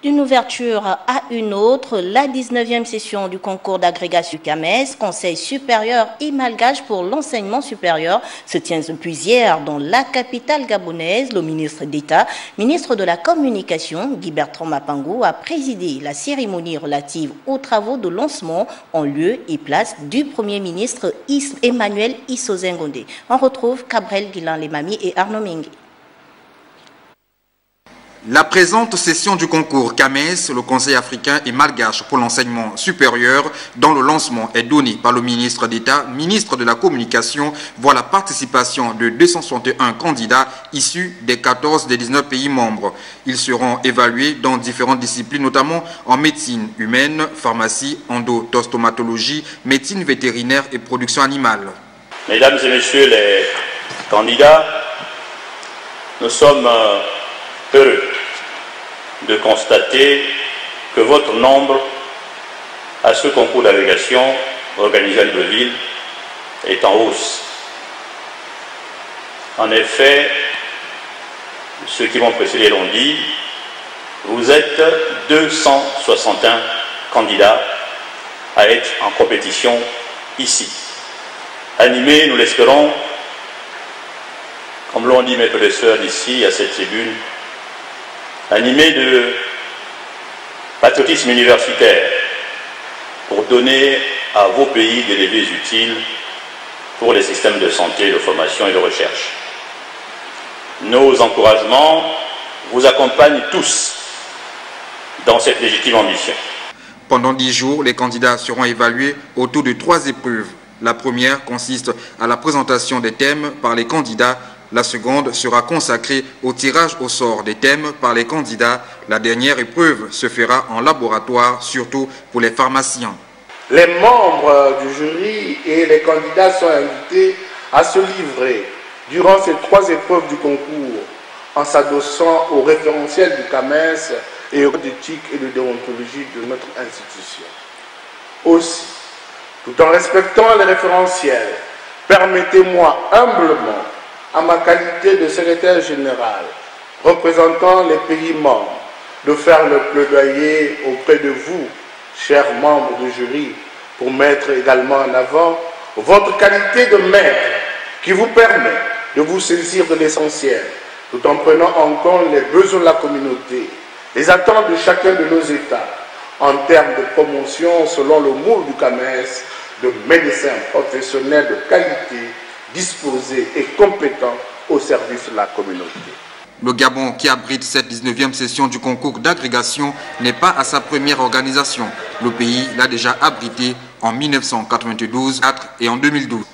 D'une ouverture à une autre, la 19e session du concours d'agrégation du CAMES, Conseil supérieur et malgache pour l'enseignement supérieur, se tient depuis hier dans la capitale gabonaise. Le ministre d'État, ministre de la Communication, Guy Bertrand Mapangou, a présidé la cérémonie relative aux travaux de lancement en lieu et place du Premier ministre Emmanuel Issozengondé. On retrouve Cabrel Guilan-Lemami et Arnaud Mengue. La présente session du concours CAMES, le Conseil africain et malgache pour l'enseignement supérieur, dont le lancement est donné par le ministre d'État, ministre de la Communication, voit la participation de 261 candidats issus des 14 des 19 pays membres. Ils seront évalués dans différentes disciplines, notamment en médecine humaine, pharmacie, endostomatologie, médecine vétérinaire et production animale. Mesdames et messieurs les candidats, nous sommes heureux de constater que votre nombre à ce concours d'agrégation organisé à Libreville est en hausse. En effet, ceux qui m'ont précédé l'ont dit, vous êtes 261 candidats à être en compétition ici. Animés, nous l'espérons, comme l'ont dit mes professeurs d'ici à cette tribune, animés de patriotisme universitaire pour donner à vos pays des leviers utiles pour les systèmes de santé, de formation et de recherche. Nos encouragements vous accompagnent tous dans cette légitime ambition. Pendant 10 jours, les candidats seront évalués autour de 3 épreuves. La première consiste à la présentation des thèmes par les candidats. La seconde sera consacrée au tirage au sort des thèmes par les candidats. La dernière épreuve se fera en laboratoire, surtout pour les pharmaciens. Les membres du jury et les candidats sont invités à se livrer durant ces 3 épreuves du concours en s'adossant au référentiel du CAMES et au code d'éthique et de déontologie de notre institution. Aussi, tout en respectant les référentiels, permettez-moi humblement, à ma qualité de secrétaire général, représentant les pays membres, de faire le plaidoyer auprès de vous, chers membres du jury, pour mettre également en avant votre qualité de maître qui vous permet de vous saisir de l'essentiel, tout en prenant en compte les besoins de la communauté, les attentes de chacun de nos États, en termes de promotion selon le moule du CAMES, de médecins professionnels de qualité, disposés et compétents au service de la communauté. Le Gabon, qui abrite cette 19e session du concours d'agrégation, n'est pas à sa première organisation. Le pays l'a déjà abrité en 1992 et en 2012.